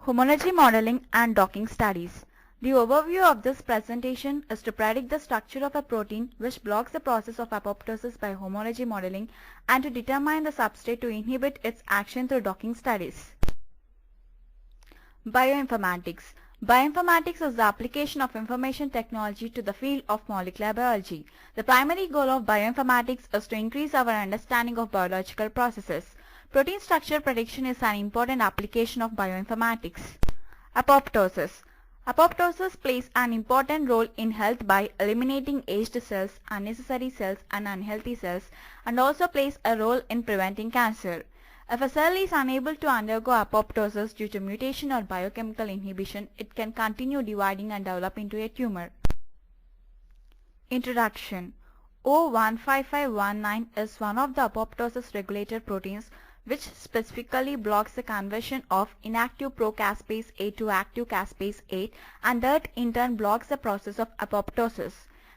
Homology modeling and docking studies. The overview of this presentation is to predict the structure of a protein which blocks the process of apoptosis by homology modeling and to determine the substrate to inhibit its action through docking studies. Bioinformatics. Bioinformatics is the application of information technology to the field of molecular biology. The primary goal of bioinformatics is to increase our understanding of biological processes. Protein structure prediction is an important application of bioinformatics. Apoptosis. Apoptosis plays an important role in health by eliminating aged cells, unnecessary cells and unhealthy cells, and also plays a role in preventing cancer. If a cell is unable to undergo apoptosis due to mutation or biochemical inhibition, it can continue dividing and develop into a tumor. Introduction. O15519 is one of the apoptosis regulator proteins which specifically blocks the conversion of inactive procaspase 8 to active caspase 8, and that in turn blocks the process of apoptosis.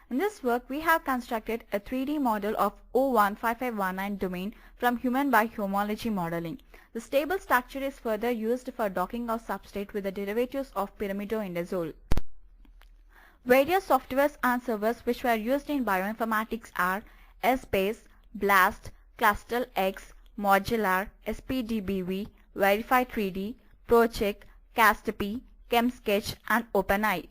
In this work, we have constructed a 3D model of O15519 domain from human by homology modeling. The stable structure is further used for docking of substrate with the derivatives of pyrimidinoindazole. Various softwares and servers which were used in bioinformatics are Essbase, BLAST, ClustalX, Modular, SPDBV, Verify3D, ProCheck, Castp, ChemSketch and OpenEye.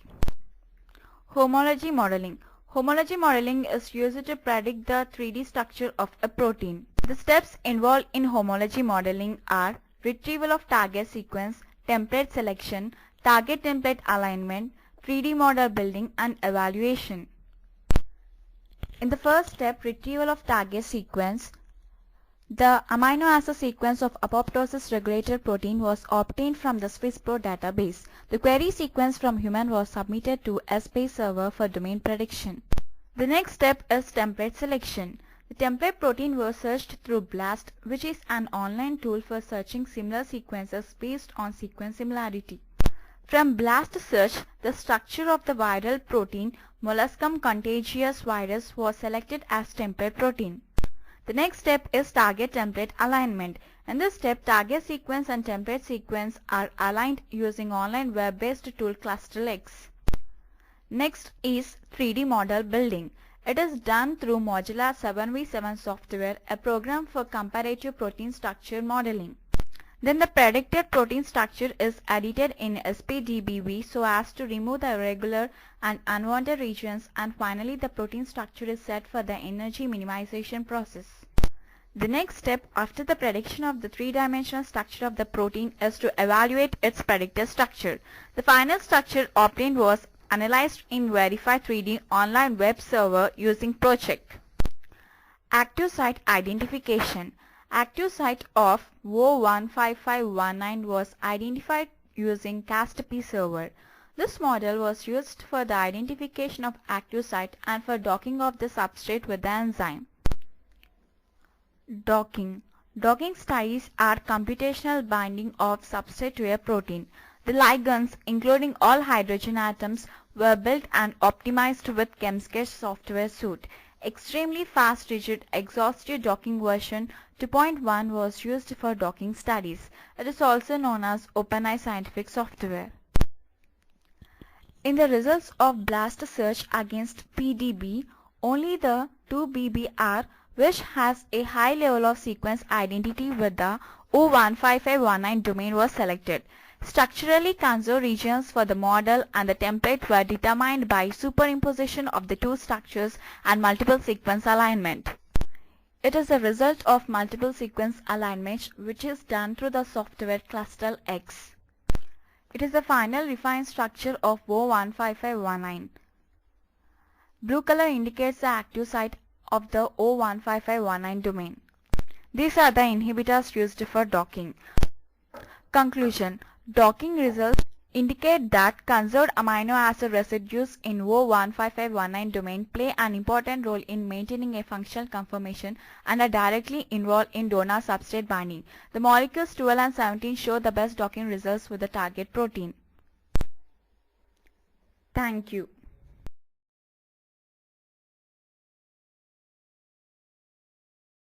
Homology modeling. Homology modeling is used to predict the 3D structure of a protein. The steps involved in homology modeling are retrieval of target sequence, template selection, target template alignment, 3D model building and evaluation. In the first step, retrieval of target sequence, the amino acid sequence of apoptosis regulator protein was obtained from the SwissPro database. The query sequence from human was submitted to Essbase server for domain prediction. The next step is template selection. The template protein was searched through BLAST, which is an online tool for searching similar sequences based on sequence similarity. From BLAST search, the structure of the viral protein molluscum contagious virus was selected as template protein. The next step is target template alignment. In this step, target sequence and template sequence are aligned using online web-based tool ClustalX. Next is 3D model building. It is done through Modular 7v7 software, a program for comparative protein structure modeling. Then the predicted protein structure is edited in SPDBV so as to remove the irregular and unwanted regions, and finally the protein structure is set for the energy minimization process. The next step after the prediction of the three-dimensional structure of the protein is to evaluate its predicted structure. The final structure obtained was analyzed in Verify3D online web server using ProCheck. Active site identification. Active site of O15519 was identified using Castp server. This model was used for the identification of active site and for docking of the substrate with the enzyme. Docking. Docking studies are computational binding of substrate to a protein. The ligands, including all hydrogen atoms, were built and optimized with ChemSketch software suite. Extremely fast rigid exhaustive docking version 2.1 was used for docking studies. It is also known as OpenEye scientific software. In the results of BLAST search against PDB, only the 2BBR, which has a high level of sequence identity with the O15519 domain, was selected. Structurally conserved regions for the model and the template were determined by superimposition of the two structures and multiple sequence alignment. It is a result of multiple sequence alignment which is done through the software ClustalX. It is the final refined structure of O15519. Blue color indicates the active site of the O15519 domain. These are the inhibitors used for docking. Conclusion. Docking results indicate that conserved amino acid residues in O15519 domain play an important role in maintaining a functional conformation and are directly involved in donor substrate binding. The molecules 12 and 17 show the best docking results with the target protein. Thank you.